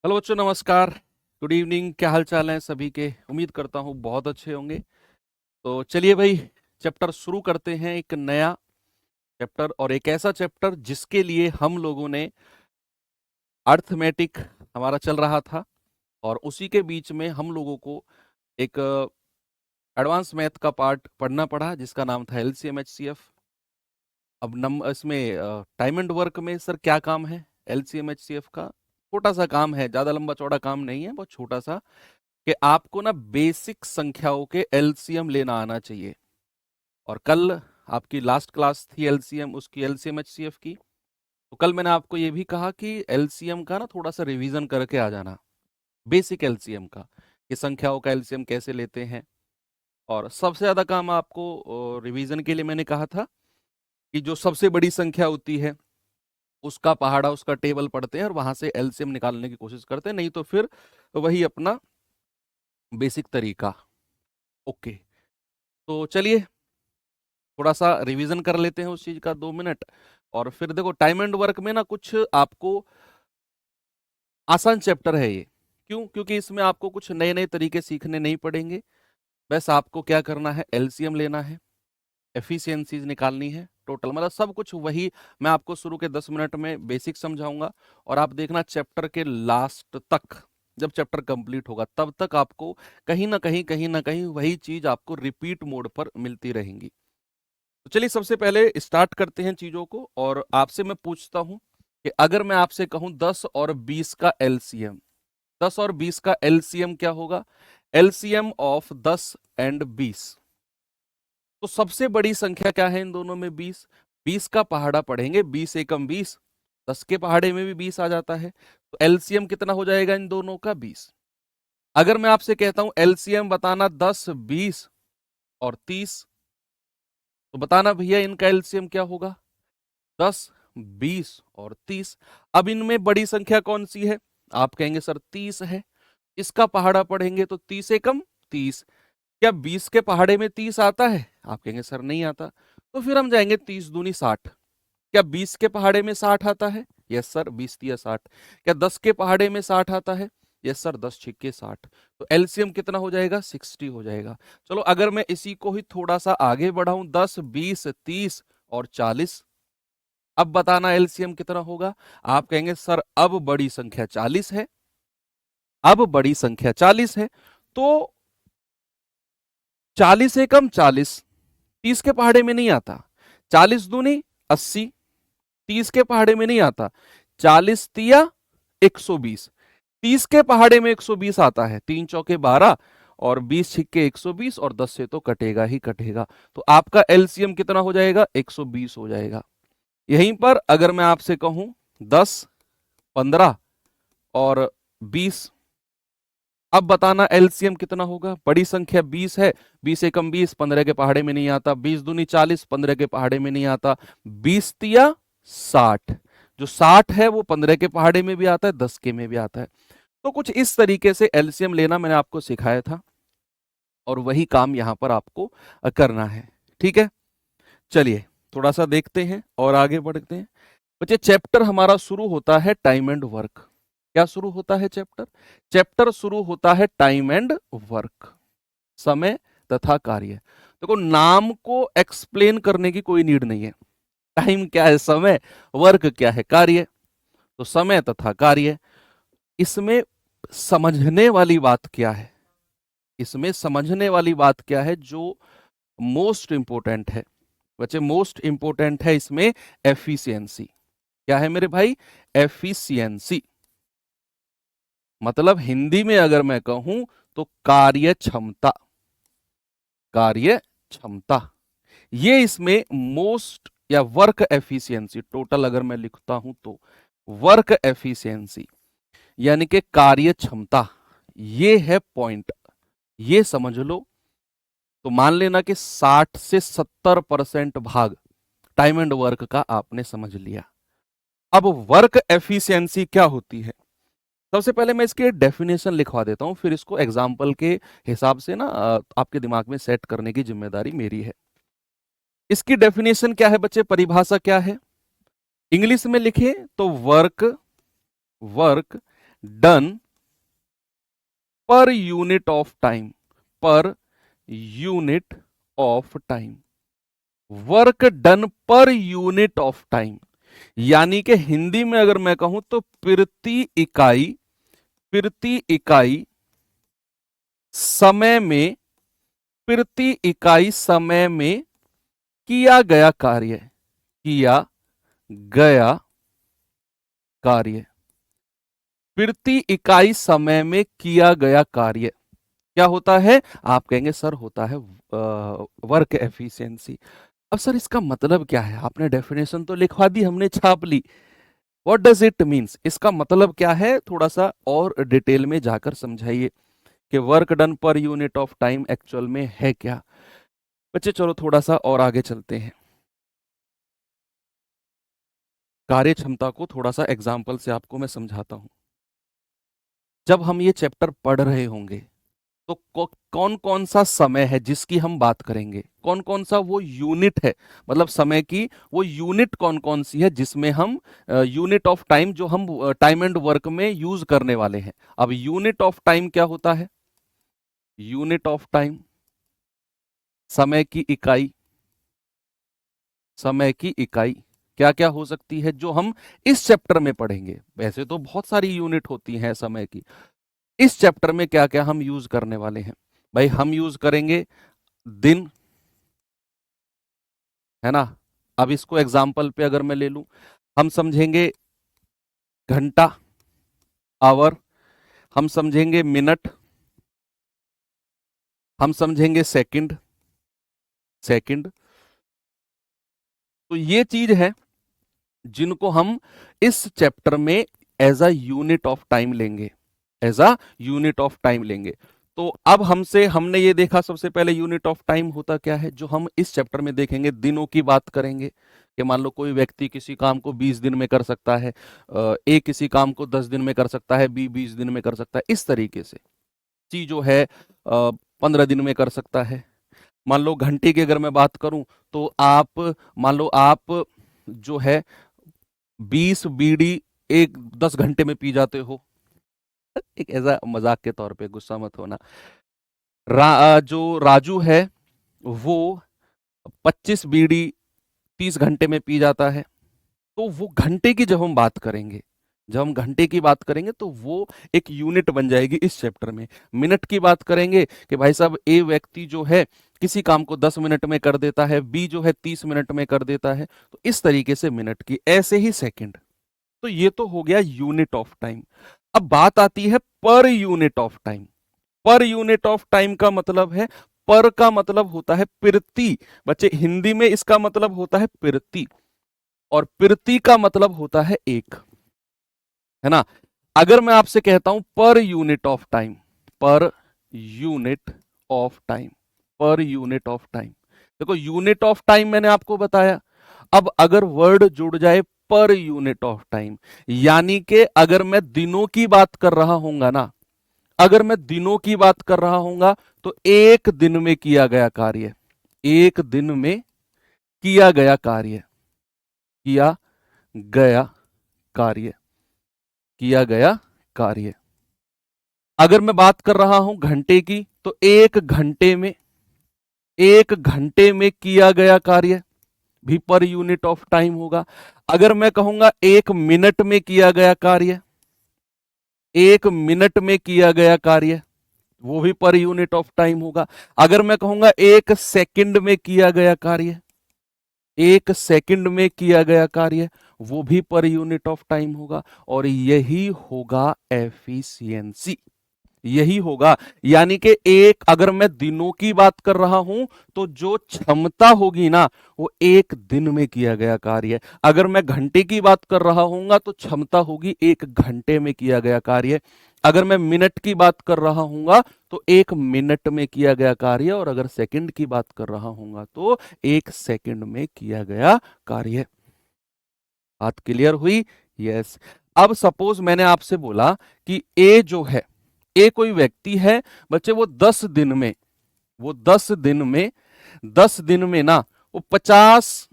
Hello बच्चों, नमस्कार। Good evening. क्या हाल चाल है सभी के? उम्मीद करता हूँ बहुत अच्छे होंगे। तो चलिए भाई, चैप्टर शुरू करते हैं। एक नया चैप्टर और एक ऐसा चैप्टर जिसके लिए हम लोगों ने अर्थमेटिक हमारा चल रहा था और उसी के बीच में हम लोगों को एक एडवांस मैथ का पार्ट पढ़ना पड़ा जिसका नाम था एलसीएम एचसीएफ। अब इसमें टाइम एंड वर्क में सर क्या काम है? एलसीएम एचसीएफ का छोटा सा काम है, ज्यादा लंबा चौड़ा काम नहीं है, बहुत छोटा सा, कि आपको ना बेसिक संख्याओं के एलसीएम लेना आना चाहिए। और कल आपकी लास्ट क्लास थी एलसीएम, उसकी एलसीएम एचसीएफ की। तो कल मैंने आपको ये भी कहा कि एलसीएम का ना थोड़ा सा रिवीजन करके आ जाना, बेसिक एलसीएम का, कि संख्याओं का एलसीएम कैसे लेते हैं। और सबसे ज्यादा काम आपको रिवीजन के लिए मैंने कहा था कि जो सबसे बड़ी संख्या होती है उसका पहाड़ा, उसका टेबल पढ़ते हैं और वहां से एलसीएम निकालने की कोशिश करते हैं, नहीं तो फिर वही अपना बेसिक तरीका। ओके, तो चलिए थोड़ा सा रिवीजन कर लेते हैं उस चीज का 2 मिनट। और फिर देखो, टाइम एंड वर्क में ना कुछ आपको आसान चैप्टर है ये। क्यों? क्योंकि इसमें आपको कुछ नए नए तरीके सीखने नहीं पड़ेंगे। बस आपको क्या करना है, एलसीएम लेना है, एफिशिएंसीज निकालनी है, टोटल, मतलब सब कुछ वही मैं आपको शुरू के 10 मिनट में बेसिक समझाऊंगा। और आप देखना चैप्टर के लास्ट तक, जब चैप्टर कंप्लीट होगा तब तक आपको कहीं ना कहीं वही चीज आपको रिपीट मोड पर मिलती रहेंगी। तो चलिए सबसे पहले स्टार्ट करते हैं चीजों को। और आपसे मैं पूछता हूं कि अगर मैं आपसे कहूं 10 और 20 का एलसीएम, 10 और 20 का एलसीएम क्या होगा? LCM of 10 and 20। तो सबसे बड़ी संख्या क्या है इन दोनों में? 20। 20 का पहाड़ा पढ़ेंगे, 20 एकम 20, 10 के पहाड़े में भी 20 आ जाता है। तो एलसीएम कितना हो जाएगा इन दोनों का? 20। अगर मैं आपसे कहता हूं एलसीएम बताना 10, 20 और 30, तो बताना भैया इनका एलसीएम क्या होगा? 10, 20 और 30। अब इनमें बड़ी संख्या कौन सी है? आप कहेंगे सर 30 है। इसका पहाड़ा पढ़ेंगे तो 30 एकम 30। क्या 20 के पहाड़े में 30 आता है? आप कहेंगे सर नहीं आता। तो फिर हम जाएंगे 30 दूनी 60। क्या 20 के पहाड़े में 60 आता है? यस सर, 20 तिया 60। क्या 10 के पहाड़े में 60 आता है? Yes sir, 10 छिक्के 60। तो एलसीएम कितना हो जाएगा? 60 हो जाएगा। चलो अगर मैं इसी को ही थोड़ा सा आगे बढ़ाऊं, 10, 20, 30 और 40, अब बताना एलसीएम कितना होगा? आप कहेंगे सर अब बड़ी संख्या 40 है, अब बड़ी संख्या 40 है। तो 40 एकम 40, 30 के पहाड़े में नहीं आता। 40 दूनी 80, 30 के पहाड़े में नहीं आता। 40 तिया 120, 30 के पहाड़े में 120 आता है। 3 चौके 12 और 20 छिक्के 120, और 10 से तो कटेगा ही कटेगा। तो आपका एलसीएम कितना हो जाएगा? 120 हो जाएगा। यहीं पर अगर मैं आपसे कहूं 10, 15 और 20, अब बताना एलसीएम कितना होगा? बड़ी संख्या 20 है, 20 एकम 20, 15 के पहाड़े में नहीं आता। 20 दूनी 40, 15 के पहाड़े में नहीं आता। 20 तिया 60, जो 60 है वो 15 के पहाड़े में भी आता है, 10 के में भी आता है। तो कुछ इस तरीके से एलसीएम लेना मैंने आपको सिखाया था और वही काम यहां पर आपको करना है। ठीक है, चलिए थोड़ा सा देखते हैं और आगे बढ़ते हैं। बच्चे, चैप्टर हमारा शुरू होता है टाइम एंड वर्क। क्या शुरू होता है चैप्टर? चैप्टर शुरू होता है टाइम एंड वर्क, समय तथा कार्य। देखो, नाम को एक्सप्लेन करने की कोई नीड नहीं है। टाइम क्या है? समय। वर्क क्या है? कार्य। तो समय तथा कार्य, इसमें समझने वाली बात क्या है? इसमें समझने वाली बात क्या है जो मोस्ट इंपोर्टेंट है? बच्चे, मोस्ट इंपोर्टेंट है इसमें एफिशिएंसी। क्या है मेरे भाई? एफिशिएंसी। मतलब हिंदी में अगर मैं कहूं तो कार्य क्षमता। कार्य क्षमता, ये इसमें मोस्ट, या वर्क एफिशिएंसी, टोटल अगर मैं लिखता हूं तो वर्क एफिशिएंसी यानी कि कार्य क्षमता, ये है पॉइंट। ये समझ लो। तो मान लेना कि 60 से 70% भाग टाइम एंड वर्क का आपने समझ लिया। अब वर्क एफिशिएंसी क्या होती है? सबसे पहले मैं इसके डेफिनेशन लिखवा देता हूं, फिर इसको एग्जाम्पल के हिसाब से ना आपके दिमाग में सेट करने की जिम्मेदारी मेरी है। इसकी डेफिनेशन क्या है बच्चे? परिभाषा क्या है? इंग्लिश में लिखे तो work, work done per unit of time, per unit of time, work done per unit of time. यानी कि हिंदी में अगर मैं कहूं तो प्रति इकाई समय में, प्रति इकाई समय में किया गया कार्य, किया गया कार्य, प्रति इकाई समय में किया गया कार्य क्या होता है? आप कहेंगे सर होता है वर्क एफिशिएंसी। अब सर इसका मतलब क्या है? आपने डेफिनेशन तो लिखवा दी, हमने छाप ली, व्हाट डज इट मीन्स, इसका मतलब क्या है? थोड़ा सा और डिटेल में जाकर समझाइए कि work done per unit of time actual में है क्या। बच्चे चलो थोड़ा सा और आगे चलते हैं, कार्य क्षमता को थोड़ा सा एग्जाम्पल से आपको मैं समझाता हूं। जब हम ये चैप्टर पढ़ रहे होंगे तो कौन कौन सा समय है जिसकी हम बात करेंगे, कौन कौन सा वो यूनिट है, मतलब समय की वो यूनिट कौन कौन सी है जिसमें हम यूनिट ऑफ टाइम जो हम टाइम एंड वर्क में यूज करने वाले हैं। अब यूनिट ऑफ टाइम क्या होता है? यूनिट ऑफ टाइम समय की इकाई, समय की इकाई क्या क्या हो सकती है जो हम इस चैप्टर में पढ़ेंगे? वैसे तो बहुत सारी यूनिट होती हैं समय की, इस चैप्टर में क्या क्या हम यूज करने वाले हैं? भाई हम यूज करेंगे दिन, है ना। अब इसको एग्जाम्पल पे अगर मैं ले लूं, हम समझेंगे घंटा, आवर, हम समझेंगे मिनट, हम समझेंगे सेकंड, सेकंड। तो ये चीज है जिनको हम इस चैप्टर में as a unit of time लेंगे, as a unit of time लेंगे। तो अब हमने ये देखा सबसे पहले यूनिट ऑफ टाइम होता क्या है, जो हम इस चैप्टर में देखेंगे दिनों की बात करेंगे कि मान लो कोई व्यक्ति किसी काम को 20 दिन में कर सकता है, ए किसी काम को 10 दिन में कर सकता है, बी 20 दिन में कर सकता है, इस तरीके से। सी जो है 15 दिन में कर सकता है। मान लो घंटे की अगर मैं बात करूं तो आप मान लो आप जो है 20 बीड़ी एक 10 घंटे में पी जाते हो, एक ऐसा मजाक के तौर पे, गुस्सा मत होना। जो राजू है वो 25 बीड़ी 30 घंटे में पी जाता है। तो वो घंटे की जब हम बात करेंगे, जब हम घंटे की बात करेंगे तो वो एक यूनिट बन जाएगी इस चैप्टर में। मिनट की बात करेंगे कि भाई साहब ए व्यक्ति जो है किसी काम को 10 मिनट में कर देता है, बी जो है 30 मिनट में कर देता है, तो इस तरीके से मिनट की, ऐसे ही सेकंड। तो ये तो हो गया यूनिट ऑफ टाइम। अब बात आती है per unit of time. Per unit of time का मतलब है, पर का मतलब होता है प्रति, बच्चे हिंदी में इसका मतलब होता है प्रति, और प्रति का मतलब होता है एक, है ना। अगर मैं आपसे कहता हूं per unit of time, per unit of time, per unit of time, देखो यूनिट ऑफ टाइम मैंने आपको बताया। अब अगर वर्ड जुड़ जाए पर यूनिट ऑफ टाइम, यानी कि अगर मैं दिनों की बात कर रहा हूंगा ना, अगर मैं दिनों की बात कर रहा हूंगा तो एक दिन में किया गया कार्य, एक दिन में किया गया कार्य, किया गया कार्य, किया गया कार्य। अगर मैं बात कर रहा हूं घंटे की तो एक घंटे में, एक घंटे में किया गया कार्य भी पर यूनिट ऑफ टाइम होगा। अगर मैं कहूंगा एक मिनट में किया गया कार्य, एक मिनट में किया गया कार्य, वो भी पर यूनिट ऑफ टाइम होगा। अगर मैं कहूंगा एक सेकंड में किया गया कार्य, एक सेकंड में किया गया कार्य, वो भी पर यूनिट ऑफ टाइम होगा। और यही होगा एफिशिएंसी, यही होगा। यानी कि एक, अगर मैं दिनों की बात कर रहा हूं तो जो क्षमता होगी ना वो एक दिन में किया गया कार्य। अगर मैं घंटे की बात कर रहा हूंगा तो क्षमता होगी एक घंटे में किया गया कार्य। अगर मैं मिनट की बात कर रहा हूंगा तो एक मिनट में किया गया कार्य, और अगर सेकंड की बात कर रहा हूंगा तो एक सेकंड में किया गया कार्य। बात क्लियर हुई? यस। अब सपोज मैंने आपसे बोला कि ए जो है, ए कोई व्यक्ति है बच्चे, वो 10 दिन में, वो 10 दिन में, 10 दिन में ना वो 50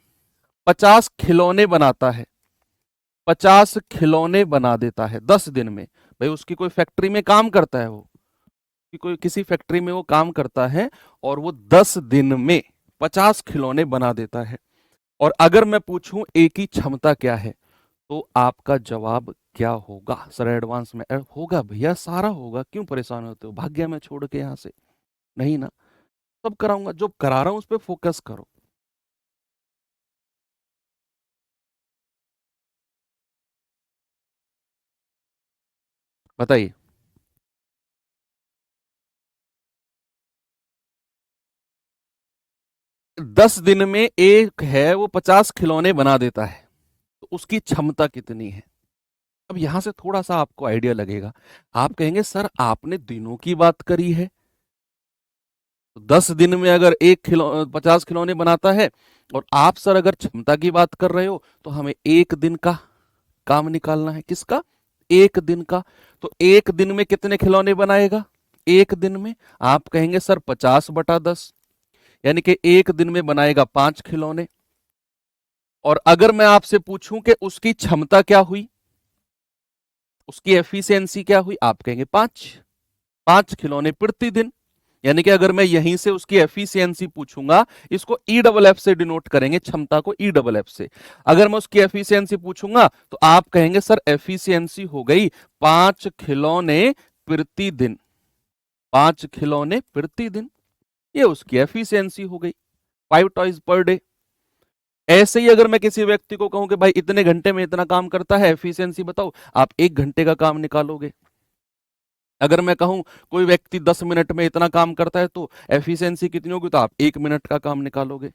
50 खिलौने बनाता है, 50 खिलौने बना देता है 10 दिन में। भाई उसकी कोई फैक्ट्री में काम करता है, वो कि कोई किसी फैक्ट्री में वो काम करता है और वो 10 दिन में 50 खिलौने बना देता है। और अगर मैं पूछूं ए की क्षमता क्या है, तो आपका जवाब क्या होगा? सर एडवांस में होगा भैया, सारा होगा, क्यों परेशान होते हो? भाग्य में छोड़ के यहां से नहीं ना, सब कराऊंगा, जो करा रहा हूं उस पर फोकस करो। बताइए। 10 दिन में एक है वो 50 खिलौने बना देता है, तो उसकी क्षमता कितनी है? अब यहां से थोड़ा सा आपको आइडिया लगेगा। आप कहेंगे सर आपने दिनों की बात करी है, तो 10 दिन में अगर 50 खिलौने बनाता है, और आप सर अगर क्षमता की बात कर रहे हो, तो हमें एक दिन का काम निकालना है। किसका? एक दिन का। तो एक दिन में कितने खिलौने बनाएगा? एक दिन में आप कहेंगे सर 50/10, यानी कि एक दिन में बनाएगा 5 खिलौने। और अगर मैं आपसे पूछूं कि उसकी क्षमता क्या हुई, उसकी एफिशिएंसी क्या हुई, आप कहेंगे 5 खिलौने प्रति दिन। यानी कि अगर मैं यहीं से उसकी एफिशिएंसी पूछूंगा, इसको ई डबल एफ से डिनोट करेंगे, क्षमता को ई डबल एफ से। अगर मैं उसकी एफिशिएंसी पूछूंगा, तो आप कहेंगे सर एफिशिएंसी हो गई 5 खिलौने प्रति दिन। 5 खिलौने प्रति दिन, ये उसकी एफिशिएंसी हो गई, 5 टॉयज पर डे। ऐसे ही अगर मैं किसी व्यक्ति को कहूं कि भाई इतने घंटे में इतना काम करता है, एफिशिएंसी बताओ, आप 1 घंटे का काम निकालोगे। अगर मैं कहूं कोई व्यक्ति 10 मिनट में इतना काम करता है, तो एफिशिएंसी कितनी होगी, तो आप 1 मिनट का काम निकालोगे।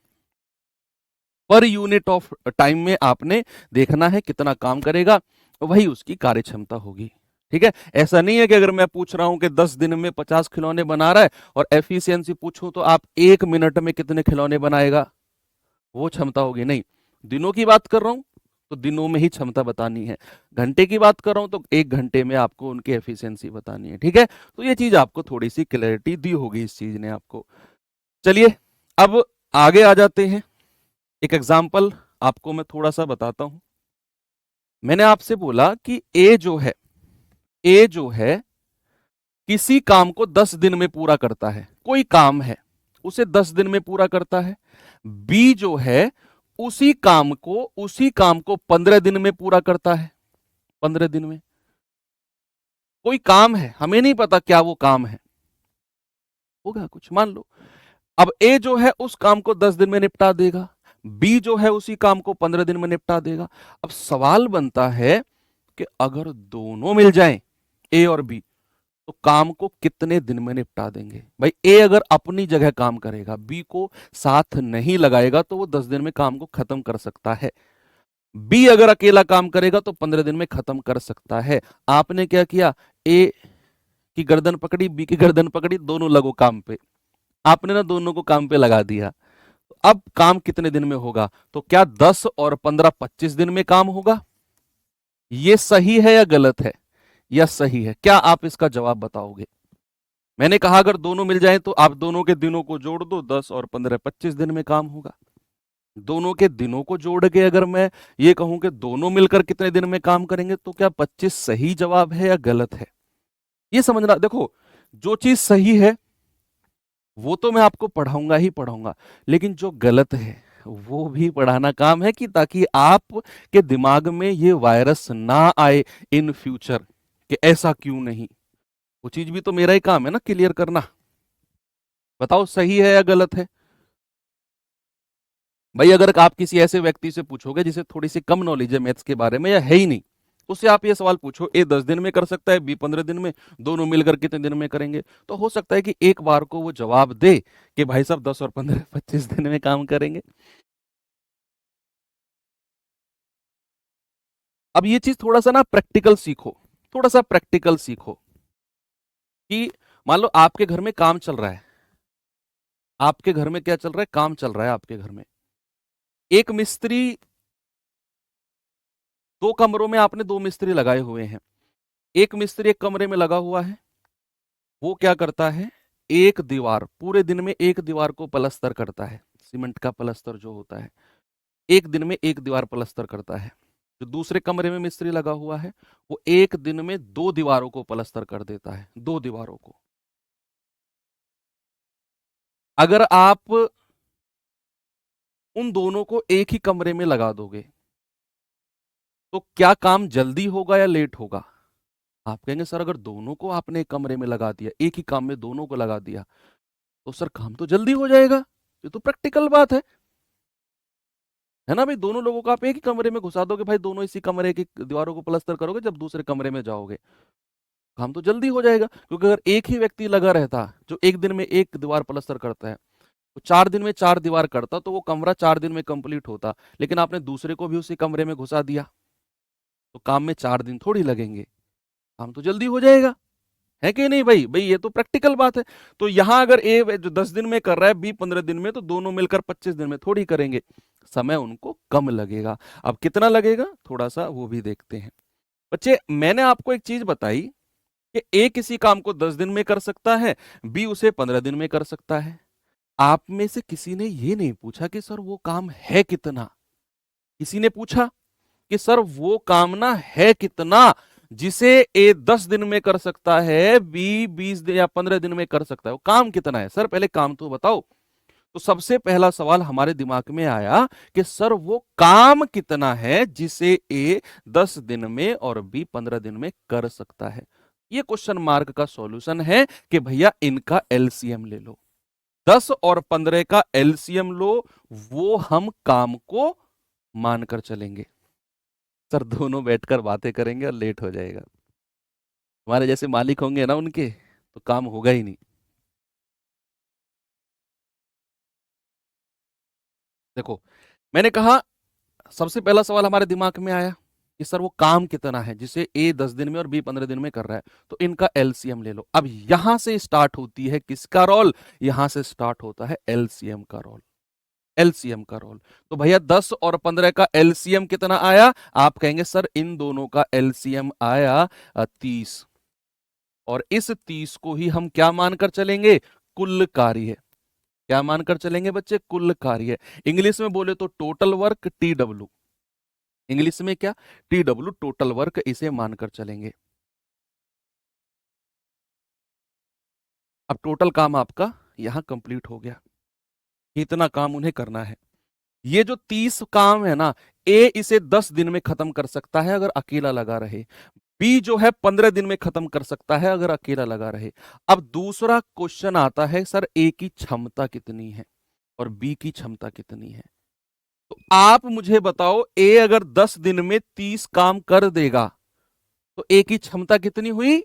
पर यूनिट ऑफ टाइम में आपने देखना है कितना काम करेगा, वही उसकी कार्य क्षमता होगी। ठीक है, ऐसा नहीं है कि अगर मैं पूछ रहा हूं कि 10 दिन में 50 खिलौने बना रहा है और एफिशिएंसी पूछूं तो आप 1 मिनट में कितने खिलौने बनाएगा, वो क्षमता होगी। नहीं, दिनों की बात कर रहा हूं तो दिनों में ही क्षमता बतानी है, घंटे की बात कर रहा हूं तो 1 घंटे में आपको उनकी एफिशिएंसी बतानी है। ठीक है, तो ये चीज आपको थोड़ी सी क्लैरिटी दी होगी इस चीज ने आपको। चलिए अब आगे आ जाते हैं। एक एग्जाम्पल आपको मैं थोड़ा सा बताता हूं। मैंने आपसे बोला कि ए जो है किसी काम को 10 दिन में पूरा करता है, कोई काम है उसे 10 दिन में पूरा करता है। बी जो है उसी काम को 15 दिन में पूरा करता है, 15 दिन में। कोई काम है, हमें नहीं पता क्या वो काम है, होगा कुछ, मान लो। अब ए जो है उस काम को 10 दिन में निपटा देगा, बी जो है उसी काम को 15 दिन में निपटा देगा। अब सवाल बनता है कि अगर दोनों मिल जाएं, ए और बी, तो काम को कितने दिन में निपटा देंगे? भाई ए अगर अपनी जगह काम करेगा, बी को साथ नहीं लगाएगा, तो वो 10 दिन में काम को खत्म कर सकता है। बी अगर अकेला काम करेगा तो 15 दिन में खत्म कर सकता है। आपने क्या किया, ए की गर्दन पकड़ी, बी की गर्दन पकड़ी, दोनों लगो काम पे। आपने ना दोनों को काम पे लगा दिया। अब काम कितने दिन में होगा? तो क्या 10 और 15 25 दिन में काम होगा? ये सही है या गलत है? या सही है? क्या आप इसका जवाब बताओगे? मैंने कहा अगर दोनों मिल जाएं तो आप दोनों के दिनों को जोड़ दो, 10 और 15 25 दिन में काम होगा। दोनों के दिनों को जोड़ के अगर मैं ये कहूं कि दोनों मिलकर कितने दिन में काम करेंगे, तो क्या 25 सही जवाब है या गलत है? ये समझना। देखो, जो चीज सही है वो तो मैं आपको पढ़ाऊंगा ही पढ़ाऊंगा, लेकिन जो गलत है वो भी पढ़ाना काम है, कि ताकि आप के दिमाग में ये वायरस ना आए इन फ्यूचर कि ऐसा क्यों नहीं। वो चीज भी तो मेरा ही काम है ना क्लियर करना। बताओ सही है या गलत है? भाई अगर आप किसी ऐसे व्यक्ति से पूछोगे जिसे थोड़ी सी कम नॉलेज है मैथ्स के बारे में या है ही नहीं, उससे आप ये सवाल पूछो, ए 10 दिन में कर सकता है, बी 15 दिन में, दोनों मिलकर कितने दिन में करेंगे, तो हो सकता है कि एक बार को वो जवाब दे कि भाई साहब 10 और 15 25 दिन में काम करेंगे। अब ये चीज थोड़ा सा ना प्रैक्टिकल सीखो, थोड़ा सा प्रैक्टिकल सीखो कि मान लो आपके घर में काम चल रहा है, आपके घर में क्या चल रहा है, काम चल रहा है आपके घर में। एक मिस्त्री, 2 कमरों में आपने 2 मिस्त्री लगाए हुए हैं। एक मिस्त्री एक कमरे में लगा हुआ है, वो क्या करता है, एक दीवार, पूरे दिन में एक दीवार को पलस्तर करता है, सीमेंट का पलस्तर जो होता है, एक दिन में एक दीवार पलस्तर करता है। जो दूसरे कमरे में मिस्त्री लगा हुआ है वो एक दिन में 2 दीवारों को पलस्तर कर देता है, 2 दीवारों को। अगर आप उन दोनों को एक ही कमरे में लगा दोगे तो क्या काम जल्दी होगा या लेट होगा? आप कहेंगे सर अगर दोनों को आपने एक कमरे में लगा दिया, एक ही काम में दोनों को लगा दिया, तो सर काम तो जल्दी हो जाएगा। ये तो प्रैक्टिकल बात है ना भाई। दोनों लोगों को आप एक ही कमरे में घुसा दोगे भाई, दोनों इसी कमरे की दीवारों को प्लस्तर करोगे, जब दूसरे कमरे में जाओगे काम तो जल्दी हो जाएगा। क्योंकि अगर एक ही व्यक्ति लगा रहता जो एक दिन में एक दीवार प्लस्तर करता है, तो 4 दिन में 4 दीवार करता, तो वो कमरा 4 दिन में कंप्लीट होता। लेकिन आपने दूसरे को भी उसी कमरे में घुसा दिया, तो काम में 4 दिन थोड़ी लगेंगे, काम तो जल्दी हो जाएगा। है कि नहीं भाई? भाई ये तो प्रैक्टिकल बात है। तो यहां अगर ए जो 10 दिन में कर रहा है, बी 15 दिन में, तो दोनों मिलकर 25 दिन में थोड़ी करेंगे, समय उनको कम लगेगा। अब कितना लगेगा थोड़ा सा वो भी देखते हैं। बच्चे मैंने आपको एक चीज बताई कि ए किसी काम को 10 दिन में कर सकता है, बी उसे 15 दिन में कर सकता है। आप में से किसी ने ये नहीं पूछा कि सर वो काम है कितना। किसी ने पूछा कि सर वो काम ना है कितना जिसे ए 10 दिन में कर सकता है, बी 20 दिन या 15 दिन में कर सकता है? वो काम कितना है सर, पहले काम तो बताओ। तो सबसे पहला सवाल हमारे दिमाग में आया कि सर वो काम कितना है जिसे ए 10 दिन में और बी 15 दिन में कर सकता है। ये क्वेश्चन मार्क का सॉल्यूशन है कि भैया इनका एलसीएम ले लो, 10 और 15 का एलसीएम लो, वो हम काम को मानकर चलेंगे। सर दोनों बैठकर बातें करेंगे और लेट हो जाएगा। हमारे जैसे मालिक होंगे ना उनके, तो काम होगा ही नहीं। देखो मैंने कहा सबसे पहला सवाल हमारे दिमाग में आया कि सर वो काम कितना है जिसे ए 10 दिन में और बी 15 दिन में कर रहा है, तो इनका एलसीएम ले लो। अब यहां से स्टार्ट होती है किसका रोल? यहां से स्टार्ट होता है एलसीएम का रोल। एलसीएम का रोल। तो भैया 10 और 15 का एलसीएम कितना आया? आप कहेंगे सर इन दोनों का एलसीएम आया 30, और इस 30 को ही हम क्या मानकर चलेंगे? कुल कार्य। क्या मानकर चलेंगे बच्चे? कुल कार्य। इंग्लिश में बोले तो टोटल वर्क, टीडब्ल्यू। इंग्लिश में क्या? टीडब्ल्यू, टोटल वर्क, इसे मानकर चलेंगे। अब टोटल काम आपका यहां कंप्लीट हो गया, इतना काम उन्हें करना है। ये जो 30 काम है ना, ए इसे 10 दिन में खत्म कर सकता है अगर अकेला लगा रहे, बी जो है 15 दिन में खत्म कर सकता है अगर अकेला लगा रहे। अब दूसरा क्वेश्चन आता है सर ए की क्षमता कितनी है और बी की क्षमता कितनी है? तो आप मुझे बताओ, ए अगर 10 दिन में 30 काम कर देगा तो ए की क्षमता कितनी हुई?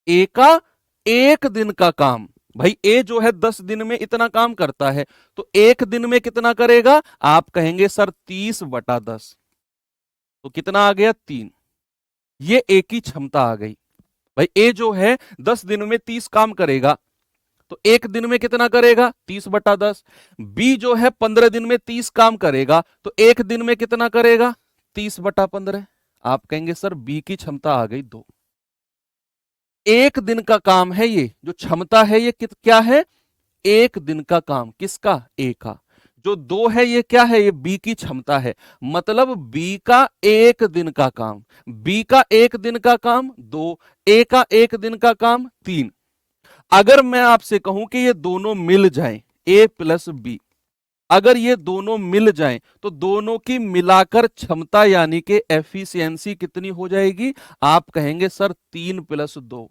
ए का 1 दिन का काम। भाई ए जो है 10 दिन में इतना काम करता है, तो 1 दिन में कितना करेगा? आप कहेंगे सर 30/10, तो कितना आ गया? 3। ये ए की क्षमता आ गई। भाई ए जो है 10 दिन में 30 काम करेगा, तो 1 दिन में कितना करेगा? 30/10। बी जो है 15 दिन में 30 काम करेगा, तो 1 दिन में कितना करेगा? 30/15। आप कहेंगे सर बी की क्षमता आ गई 2। 1 दिन का काम है ये, जो क्षमता है ये क्या है? 1 दिन का काम। किसका? ए का। जो 2 है ये क्या है? ये बी की क्षमता है। मतलब बी का 1 दिन का काम, बी का 1 दिन का काम 2, ए का 1 दिन का काम 3। अगर मैं आपसे कहूं कि ये दोनों मिल जाएं, ए प्लस बी, अगर ये दोनों मिल जाएं तो दोनों की मिलाकर क्षमता यानी कि एफिशिएंसी कितनी हो जाएगी? आप कहेंगे सर 3 + 2।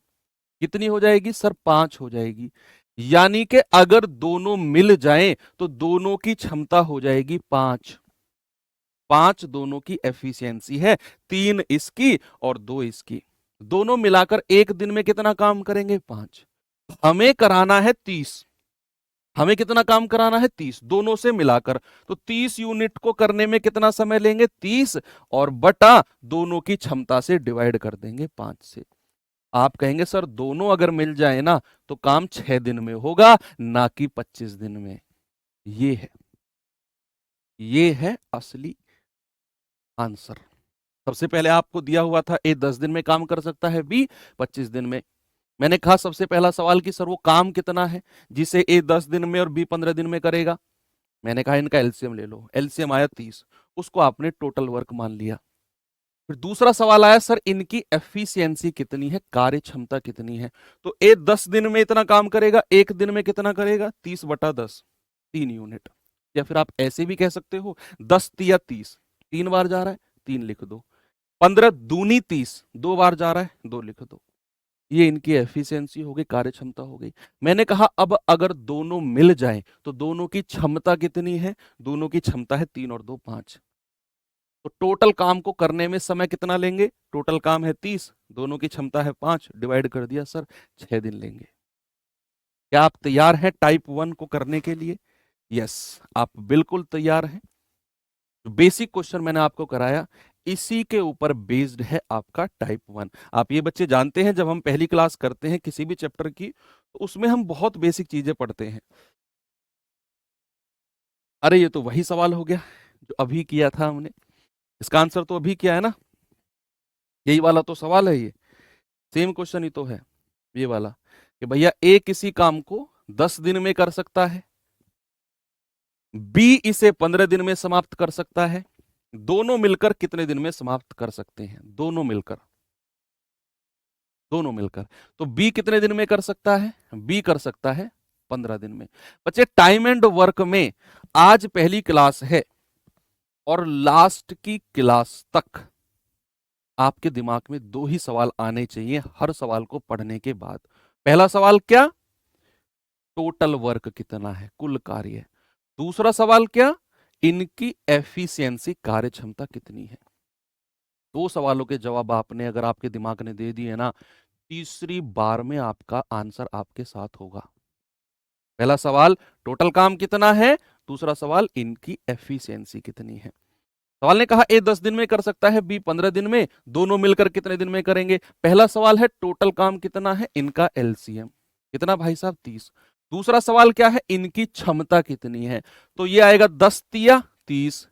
कितनी हो जाएगी सर? 5 हो जाएगी। यानी कि अगर दोनों मिल जाएं तो दोनों की क्षमता हो जाएगी 5। 5 दोनों की एफिशिएंसी है, 3 इसकी और 2 इसकी। दोनों मिलाकर 1 दिन में कितना काम करेंगे? 5। हमें कराना है 30। हमें कितना काम कराना है? 30, दोनों से मिलाकर। तो 30 यूनिट को करने में कितना समय लेंगे? 30, और बटा दोनों की क्षमता से डिवाइड कर देंगे 5 से। आप कहेंगे सर दोनों अगर मिल जाए ना तो काम 6 दिन में होगा, ना कि 25 दिन में। ये है असली आंसर। सबसे पहले आपको दिया हुआ था ए 10 दिन में काम कर सकता है, बी 25 दिन में। मैंने कहा सबसे पहला सवाल कि सर वो काम कितना है जिसे ए 10 दिन में और बी 15 दिन में करेगा। मैंने कहा इनका एलसीएम ले लो। एलसीएम आया 30, उसको आपने टोटल वर्क मान लिया। फिर दूसरा सवाल आया, सर इनकी एफिशिएंसी कितनी है, कार्य क्षमता कितनी है। तो ए 10 दिन में इतना काम करेगा, एक दिन में कितना करेगा, 30/10, 3 यूनिट। या फिर आप ऐसे भी कह सकते हो 10 तिया 30, 3 बार जा रहा है, 3 लिख दो। 15 दूनी 30, 2 बार जा रहा है, 2 लिख दो। ये इनकी एफिशिएंसी हो गई, कार्य क्षमता हो गई। मैंने कहा अब अगर दोनों मिल जाएं तो दोनों की क्षमता कितनी है, दोनों की क्षमता है 3 और 2 5। तो टोटल काम को करने में समय कितना लेंगे, टोटल काम है 30, दोनों की क्षमता है 5, डिवाइड कर दिया सर, 6 दिन लेंगे। क्या आप तैयार हैं टाइप 1 को करने के लिए? यस, आप बिल्कुल तैयार हैं। बेसिक क्वेश्चन मैंने आपको कराया, इसी के ऊपर बेस्ड है आपका टाइप 1। आप ये बच्चे जानते हैं, जब हम पहली क्लास करते हैं किसी भी चैप्टर की, तो उसमें हम बहुत बेसिक चीजें पढ़ते हैं। अरे ये तो वही सवाल हो गया जो अभी किया था हमने, इसका आंसर तो अभी किया है ना, यही वाला तो सवाल है, ये सेम क्वेश्चन ही तो है ये वाला, कि भैया ए किसी काम को 10 दिन में कर सकता है, बी इसे 15 दिन में समाप्त कर सकता है, दोनों मिलकर कितने दिन में समाप्त कर सकते हैं, दोनों मिलकर, दोनों मिलकर। तो बी कितने दिन में कर सकता है, बी कर सकता है 15 दिन में। बच्चे टाइम एंड वर्क में आज पहली क्लास है और लास्ट की क्लास तक आपके दिमाग में 2 ही सवाल आने चाहिए हर सवाल को पढ़ने के बाद। पहला सवाल क्या, टोटल वर्क कितना है, कुल कार्य। दूसरा सवाल क्या, इनकी एफिशिएंसी, कार्य क्षमता कितनी है। 2 सवालों के जवाब आपने अगर आपके दिमाग ने दे दिए ना, तीसरी बार में आपका आंसर आपके साथ होगा। पहला सवाल टोटल काम कितना है, दूसरा सवाल इनकी एफिशिएंसी कितनी है। सवाल ने कहा ए 10 दिन में कर सकता है, बी 15 दिन में, दोनों मिलकर कितने दिन में करेंगे। पहला सवाल है टोटल काम कितना है, इनका एलसीएम कितना भाई साहब, 30। दूसरा सवाल क्या है, इनकी क्षमता कितनी है। तो ये आएगा 10 तिया 30,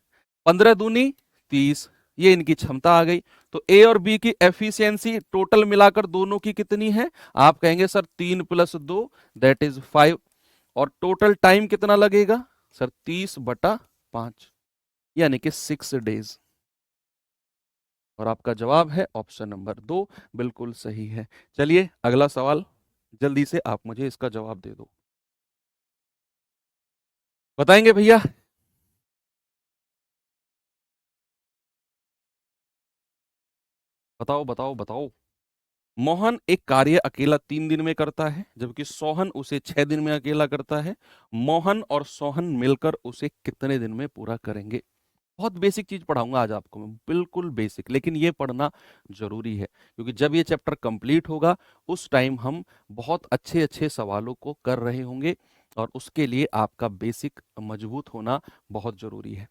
15 दूनी 30, ये इनकी क्षमता आ गई। तो ए और बी की एफिशिएंसी टोटल मिलाकर दोनों की कितनी है, आप कहेंगे सर 3 + 2 दैट इज 5। और टोटल टाइम कितना लगेगा सर, 30/5, यानी कि 6 डेज। और आपका जवाब है ऑप्शन नंबर 2, बिल्कुल सही है। चलिए अगला सवाल, जल्दी से आप मुझे इसका जवाब दे दो, बताएंगे भैया। बताओ बताओ बताओ। मोहन एक कार्य अकेला 3 दिन में करता है, जबकि सोहन उसे 6 दिन में अकेला करता है। मोहन और सोहन मिलकर उसे कितने दिन में पूरा करेंगे। बहुत बेसिक चीज पढ़ाऊंगा आज आपको मैं, बिल्कुल बेसिक, लेकिन ये पढ़ना जरूरी है, क्योंकि जब ये चैप्टर कंप्लीट होगा उस टाइम हम बहुत अच्छे अच्छे सवालों को कर रहे होंगे, और उसके लिए आपका बेसिक मजबूत होना बहुत जरूरी है।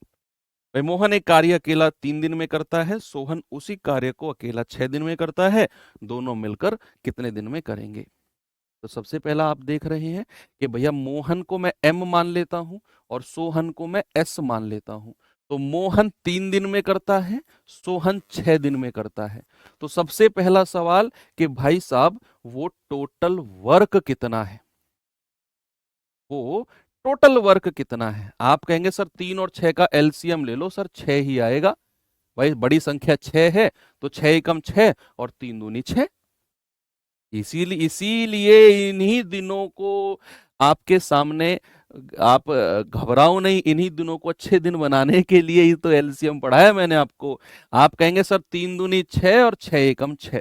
भाई मोहन एक कार्य अकेला 3 दिन में करता है, सोहन उसी कार्य को अकेला 6 दिन में करता है, दोनों मिलकर कितने दिन में करेंगे। तो सबसे पहला आप देख रहे हैं कि भैया मोहन को मैं एम मान लेता हूं और सोहन को मैं एस मान लेता हूं। तो मोहन 3 दिन में करता है, सोहन 6 दिन में करता है। तो सबसे पहला सवाल कि भाई साहब वो टोटल वर्क कितना है, वो टोटल वर्क कितना है। आप कहेंगे सर 3 और 6 का एलसीएम ले लो, सर 6 ही आएगा। भाई बड़ी संख्या 6 है, तो 6 एकम 6 और 3 दूनी 6। इसीलिए इन्हीं दिनों को आपके सामने, आप घबराओ नहीं, इन्हीं दिनों को अच्छे दिन बनाने के लिए ही तो एलसीएम पढ़ाया मैंने आपको। आप कहेंगे सर 3 दूनी 6 और 6 एकम 6,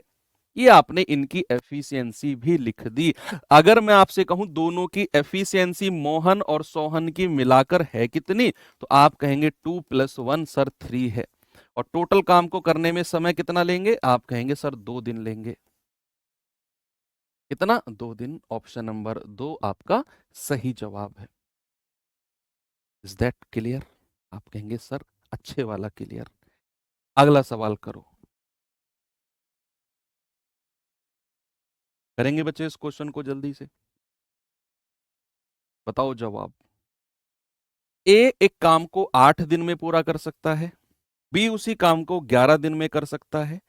ये आपने इनकी एफिशिएंसी भी लिख दी। अगर मैं आपसे कहूं दोनों की एफिशिएंसी मोहन और सोहन की मिलाकर है कितनी, तो आप कहेंगे 2 + 1 सर 3 है। और टोटल काम को करने में समय कितना लेंगे, आप कहेंगे सर 2 दिन लेंगे। कितना, 2 दिन। ऑप्शन नंबर 2 आपका सही जवाब है। Is that clear. आप कहेंगे सर अच्छे वाला क्लियर। अगला सवाल करो, करेंगे बच्चे इस क्वेश्चन को जल्दी से, बताओ जवाब। ए एक काम को 8 दिन में पूरा कर सकता है, बी उसी काम को 11 दिन में कर सकता है।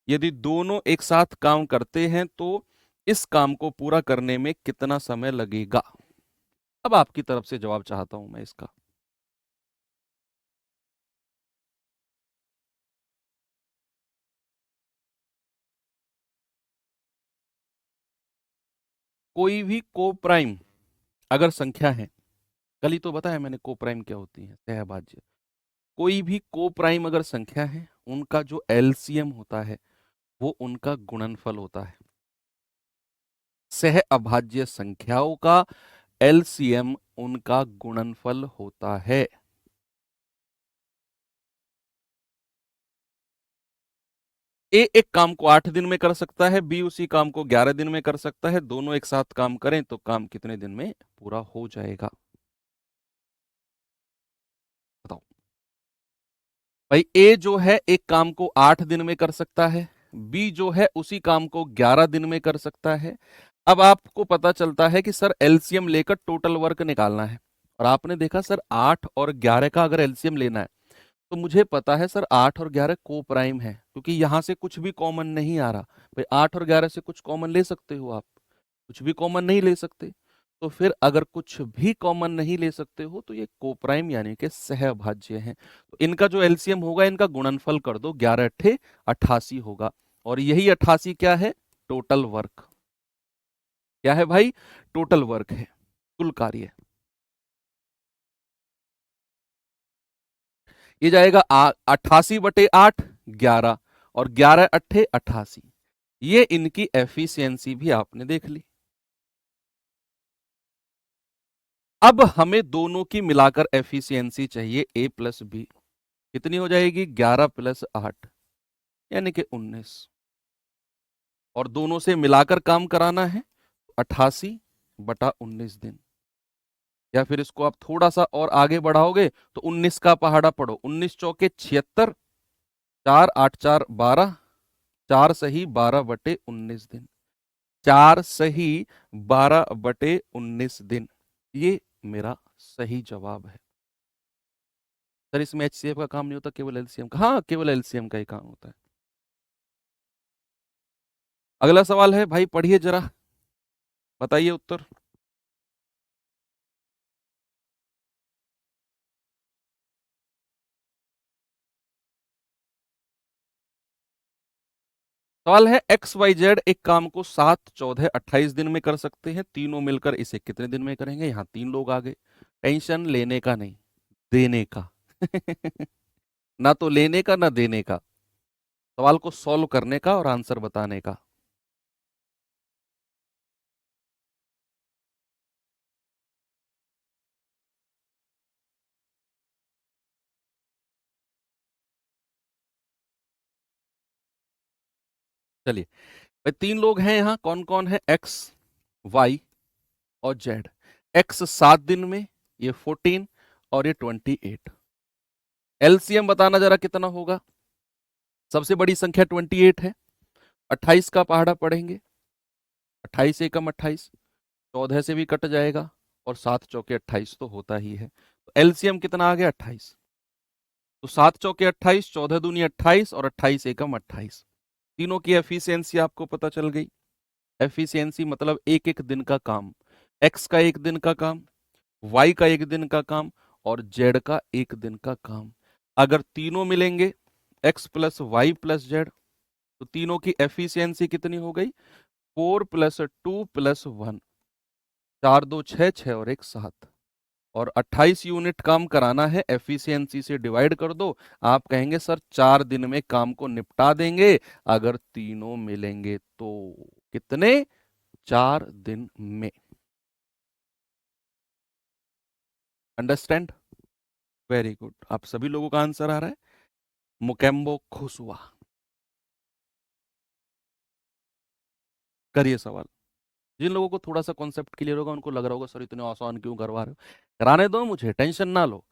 यदि दोनों एक साथ काम करते हैं तो इस काम को पूरा करने में कितना समय लगेगा। अब आपकी तरफ से जवाब चाहता हूं मैं इसका। कोई भी कोप्राइम अगर संख्या है, कल ही तो बताया मैंने कोप्राइम क्या होती है, सहअभाज्य। कोई भी कोप्राइम अगर संख्या है, उनका जो एलसीएम होता है वो उनका गुणनफल होता है। सहअभाज्य संख्याओं का एलसीएम उनका गुणनफल होता है। ए एक काम को 8 दिन में कर सकता है, बी उसी काम को 11 दिन में कर सकता है। दोनों एक साथ काम करें तो काम कितने दिन में पूरा हो जाएगा, बताओ। भाई ए जो है एक काम को 8 दिन में कर सकता है, बी जो है उसी काम को 11 दिन में कर सकता है। अब आपको पता चलता है कि सर एलसीएम लेकर टोटल वर्क निकालना है, और आपने देखा सर 8 और 11 का अगर एलसीएम लेना है तो मुझे पता है सर 8 और 11 को प्राइम है, क्योंकि यहां से कुछ भी कॉमन नहीं आ रहा। भाई 8 और 11 से कुछ कॉमन ले सकते हो आप? कुछ भी कॉमन नहीं ले सकते। तो फिर अगर कुछ भी कॉमन नहीं ले सकते हो तो ये कोप्राइम यानी कि सहअभाज्य हैं। तो इनका जो एलसीएम होगा, इनका गुणनफल कर दो, 11 अट्ठे 88 होगा। और यही 88 क्या है? Total work. क्या है भाई? टोटल वर्क है, कुल कार्य। ये जाएगा 88/8 11, और 11 अट्ठे 88। ये इनकी एफिशिएंसी भी आपने देख ली। अब हमें दोनों की मिलाकर एफिशिएंसी चाहिए, ए प्लस बी। कितनी हो जाएगी? 11 + 8 यानी कि 19। और दोनों से मिलाकर काम कराना है, 88/19 दिन। या फिर इसको आप थोड़ा सा और आगे बढ़ाओगे तो 19 का पहाड़ा पढ़ो, 19 चौके 76, 4 8 4 12, 4 सही 12/19 दिन। 4 सही 12/19 दिन, ये मेरा सही जवाब है। सर इसमें एचसीएफ का काम नहीं होता, केवल एलसीएम का? हाँ, केवल एलसीएम का ही काम होता है। अगला सवाल है भाई, पढ़िए जरा, बताइए उत्तर। सवाल है एक्स वाई जेड एक काम को 7 14 28 दिन में कर सकते हैं, तीनों मिलकर इसे कितने दिन में करेंगे? यहाँ 3 लोग आ गए। टेंशन लेने का नहीं, देने का। ना तो लेने का ना देने का, सवाल को सॉल्व करने का और आंसर बताने का। चलिए भाई, 3 लोग हैं यहाँ, कौन कौन है? एक्स वाई और जेड। एक्स 7 दिन में, ये 14, और ये 28। एलसीएम बताना जरा कितना होगा? सबसे बड़ी संख्या 28 है, 28 का पहाड़ा पढ़ेंगे, 28 एकम 28, 14 से भी कट जाएगा, और 7 चौके 28 तो होता ही है। तो एलसीएम कितना आ गया? 28। तो 7 चौके 28, 14 दूनी 28, और 28 एकम 28। तीनों की एफिशिएंसी आपको पता चल गई। एफिशिएंसी मतलब एक एक दिन का काम। एक्स का एक दिन का काम, वाई का एक दिन का काम, और जेड का एक दिन का काम। अगर तीनों मिलेंगे, X plus Y plus Z, तो तीनों की एफिशिएंसी कितनी हो गई? 4 + 2 + 1, 4 2 6, 6 और 1 7। और 28 यूनिट काम कराना है, एफिशिएंसी से डिवाइड कर दो। आप कहेंगे सर 4 दिन में काम को निपटा देंगे अगर तीनों मिलेंगे तो। कितने? 4 दिन में। अंडरस्टैंड? वेरी गुड, आप सभी लोगों का आंसर आ रहा है। मुकेम्बो खुश हुआ। करिए सवाल। जिन लोगों को थोड़ा सा कॉन्सेप्ट क्लियर होगा उनको लग रहा होगा सर इतने आसान क्यों करवा रहे हो। कराने दो मुझे, टेंशन ना लो।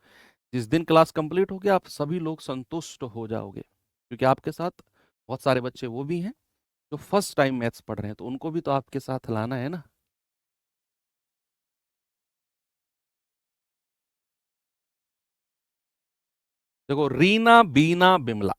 जिस दिन क्लास कंप्लीट होगी आप सभी लोग संतुष्ट हो जाओगे, क्योंकि आपके साथ बहुत सारे बच्चे वो भी हैं जो फर्स्ट टाइम मैथ्स पढ़ रहे हैं, तो उनको भी तो आपके साथ लाना है ना। देखो, रीना बीना बिमला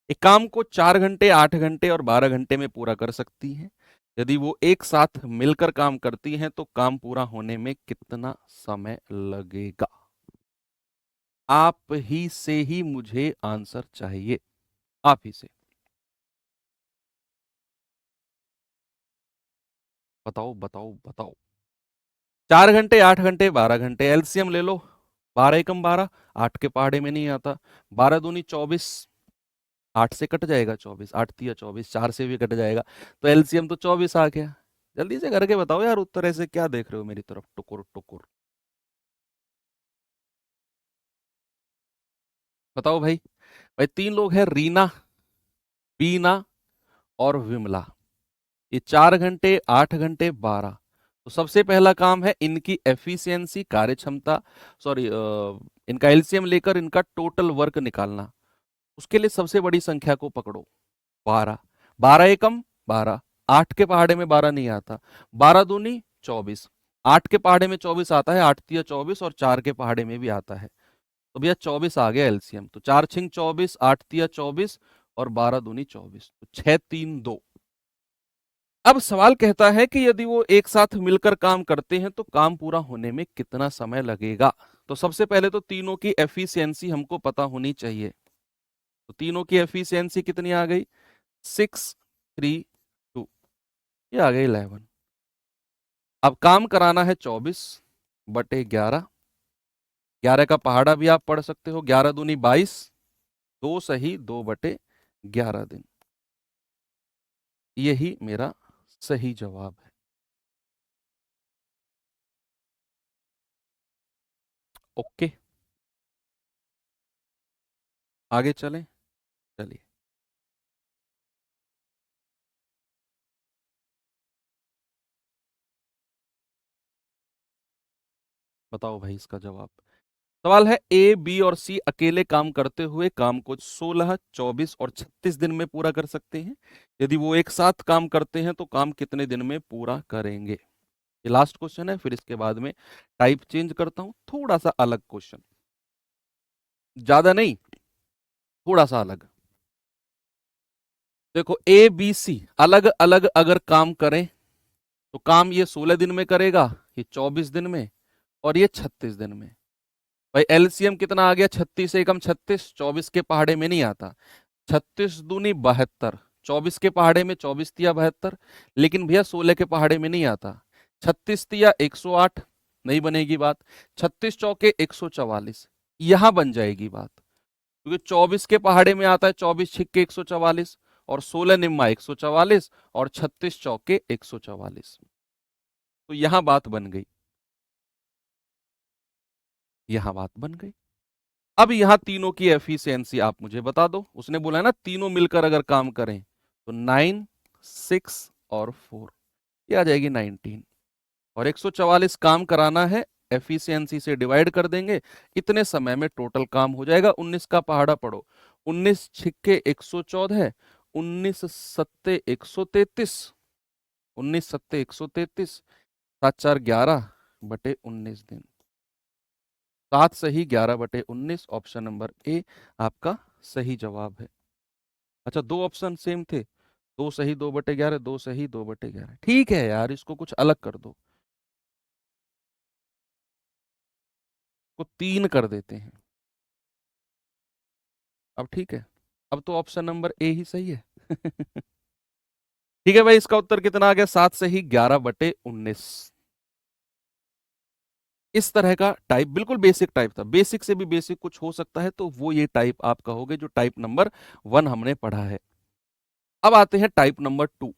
एक काम को 4 घंटे 8 घंटे और 12 घंटे में पूरा कर सकती हैं। यदि वो एक साथ मिलकर काम करती हैं तो काम पूरा होने में कितना समय लगेगा? आप ही से ही मुझे आंसर चाहिए, आप ही से। बताओ बताओ बताओ। 4 घंटे, 8 घंटे, 12 घंटे, एलसीएम ले लो। 12 एकम 12, 8 के पहाड़े में नहीं आता। 12 दूनी 24, 8 से कट जाएगा 24, 8 तिया 24, 4 से भी कट जाएगा, तो एलसीएम तो 24 आ गया। जल्दी से करके बताओ यार उत्तर, ऐसे क्या देख रहे हो मेरी तरफ टुकुर टुकुर। बताओ भाई। भाई 3 लोग हैं, रीना, बीना और विमला। ये 4 घंटे, 8 घंटे, 12। तो सबसे पहला काम है इनकी एफिशिएंसी, कार्य क्षमता, सॉरी, इनका एलसीएम लेकर इनका टोटल वर्क निकालना। उसके लिए सबसे बड़ी संख्या को पकड़ो, 12। 12 एकम 12, 8 के पहाड़े में 12 नहीं आता। 12 दूनी 24, 8 के पहाड़े में 24 आता है, 8 तिया 24, और 4 के पहाड़े में भी आता है। तो भैया 24 आ गया एलसीएम, तो 4 छिंग 24, 8 तिया 24, और 12 दूनी 24, तो 6 3 2। अब सवाल कहता है कि यदि वो एक साथ मिलकर काम करते हैं तो काम पूरा होने में कितना समय लगेगा। तो सबसे पहले तो तीनों की एफिशिएंसी हमको पता होनी चाहिए। तो तीनों की एफिशिएंसी कितनी आ गई, 6 3 2, ये आ गई 11। अब काम कराना है 24/11। 11 का पहाड़ा भी आप पढ़ सकते हो, 11 दूनी 22, 2 सही 2/11 दिन। यही मेरा सही जवाब है। ओके, आगे चलें। चलिए, बताओ भाई इसका जवाब। सवाल है, ए बी और सी अकेले काम करते हुए काम को 16, 24 और 36 दिन में पूरा कर सकते हैं। यदि वो एक साथ काम करते हैं तो काम कितने दिन में पूरा करेंगे। ये लास्ट क्वेश्चन है, फिर इसके बाद में टाइप चेंज करता हूं, थोड़ा सा अलग क्वेश्चन, ज्यादा नहीं, थोड़ा सा अलग। देखो ए बी सी अलग अलग अगर काम करें तो काम ये 16 दिन में करेगा, ये 24 दिन में, और ये 36 दिन में। भाई एलसीएम कितना आ गया, 36 एकम 36, 24 के पहाड़े में नहीं आता। 36 दूनी 72, 24 के पहाड़े में 24 तिया 72, लेकिन भैया 16 के पहाड़े में नहीं आता। 36 तिया 108, नहीं बनेगी बात। 36 चौके 144, यहां बन जाएगी बात, क्योंकि 24 के पहाड़े में आता है 24 छिक्के 144, और 16 निम्मा 144, और 36 चौके 144, तो यहां बात बन गई, यहां बात बन गई। अब यहां तीनों की एफिशिएंसी आप मुझे बता दो। उसने बोला है ना तीनों मिलकर अगर काम करें तो 9, 6 और 4, ये आ जाएगी 19। और 144 काम कराना है, एफिशिएंसी से डिवाइड कर देंगे, इतने समय में टोटल काम हो जाएगा। 19 का पहाड़ा पढ़ो, 19 छिक्के 114, 19 सत्ते 133, 19 सत्ते 133, 7 4 11/19 दिन। 7 सही 11/19, ऑप्शन नंबर ए आपका सही जवाब है। अच्छा, दो ऑप्शन सेम थे, 2 सही 2/11, 2 सही 2/11, ठीक है यार, इसको कुछ अलग कर दो, को 3 कर देते हैं। अब ठीक है, अब तो ऑप्शन नंबर ए ही सही है। ठीक है भाई, इसका उत्तर कितना आ गया, 7 सही 11/19। इस तरह का टाइप बिल्कुल बेसिक टाइप था, बेसिक से भी बेसिक कुछ हो सकता है, तो वो ये टाइप आप कहोगे जो टाइप नंबर 1 हमने पढ़ा है। अब आते हैं टाइप नंबर 2,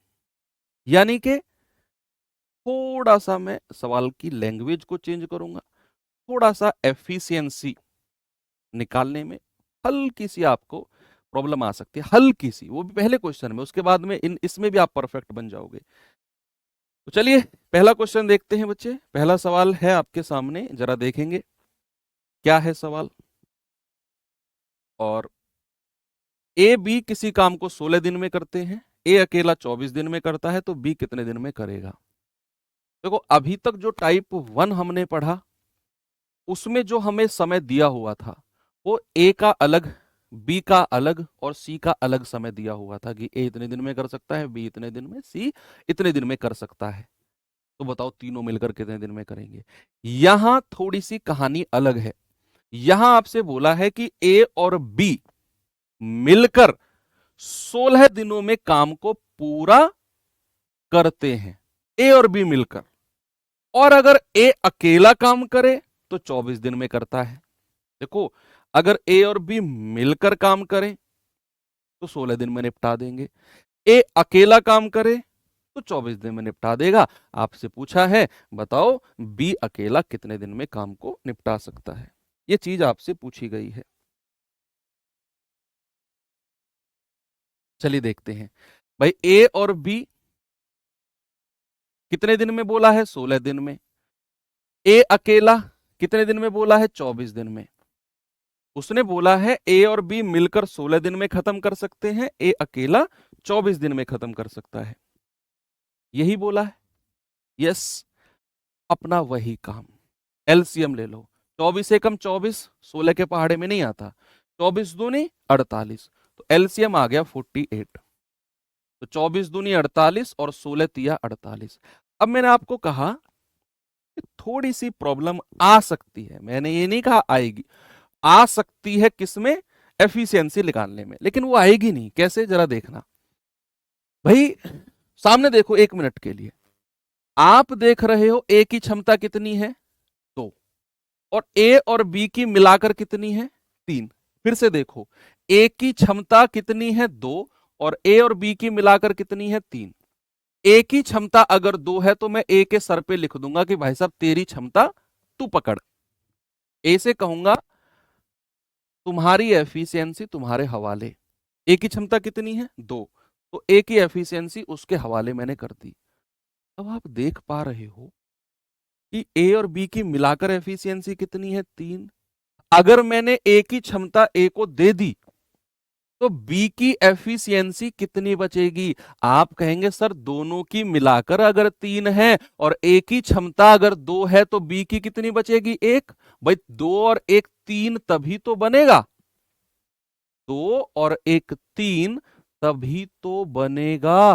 यानी कि थोड़ा सा मैं सवाल की लैंग्वेज को चेंज करूंगा, थोड़ा सा एफिशिएंसी निकालने में हल्की सी आपको प्रॉब्लम आ सकती है, हल्की सी, वो भी पहले क्वेश्चन में, उसके बाद में इसमें भी आप परफेक्ट बन जाओगे। तो चलिए पहला क्वेश्चन देखते हैं बच्चे। पहला सवाल है आपके सामने, जरा देखेंगे क्या है सवाल। और ए बी किसी काम को 16 दिन में करते हैं, ए अकेला 24 दिन में करता है, तो बी कितने दिन में करेगा। देखो अभी तक जो टाइप 1 हमने पढ़ा उसमें जो हमें समय दिया हुआ था वो ए का अलग, बी का अलग और सी का अलग समय दिया हुआ था कि ए इतने दिन में कर सकता है, बी इतने दिन में, सी इतने दिन में कर सकता है। तो बताओ तीनों मिलकर कितने दिन में करेंगे। यहां थोड़ी सी कहानी अलग है। यहां आपसे बोला है कि ए और बी मिलकर 16 दिनों में काम को पूरा करते हैं। ए और बी मिलकर, और अगर ए अकेला काम करे तो 24 दिन में करता है। देखो, अगर ए और बी मिलकर काम करें तो 16 दिन में निपटा देंगे, ए अकेला काम करे तो 24 दिन में निपटा देगा। आपसे पूछा है, बताओ बी अकेला कितने दिन में काम को निपटा सकता है। ये चीज आपसे पूछी गई है। चलिए देखते हैं भाई, ए और बी कितने दिन में बोला है? 16 दिन में। ए अकेला कितने दिन में बोला है? 24 दिन में। उसने बोला है ए और बी मिलकर 16 दिन में खत्म कर सकते हैं, ए अकेला 24 दिन में खत्म कर सकता है, यही बोला है। यस, अपना वही काम। एलसीएम ले लो, 24 एकम 24, 16 के पहाड़े में नहीं आता, 24 दूनी 48, तो एलसीएम आ गया 48। तो 24 दूनी 48 और 16 तिया 48। अब मैंने आपको कहा कि थोड़ी सी प्रॉब्लम आ सकती है, मैंने ये नहीं कहा आएगी, आ सकती है किसमें? एफिशिएंसी निकालने में, लेकिन वो आएगी नहीं। कैसे? जरा देखना भाई, सामने देखो 1 मिनट के लिए। आप देख रहे हो ए की क्षमता कितनी है? 2, और ए और बी की मिलाकर कितनी है? 3। फिर से देखो, ए की क्षमता कितनी है? 2, और ए और बी की मिलाकर कितनी है? 3। ए की क्षमता अगर 2 है तो मैं ए के सर पे लिख दूंगा कि भाई साहब तेरी क्षमता तू पकड़। ए से कहूंगा तुम्हारी एफिशिएंसी तुम्हारे हवाले। ए की क्षमता कितनी है? 2, तो ए की एफिशिएंसी उसके हवाले मैंने कर दी। अब आप देख पा रहे हो कि ए और बी की मिलाकर एफिशिएंसी कितनी है? 3। अगर मैंने ए की क्षमता ए को दे दी तो बी की एफिशिएंसी कितनी बचेगी? आप कहेंगे सर दोनों की मिलाकर अगर 3 है और ए की क्षमता अगर 2 है तो बी की कितनी बचेगी? 1। भाई 2 और 1 3 तभी तो बनेगा, 2 और 1 3 तभी तो बनेगा।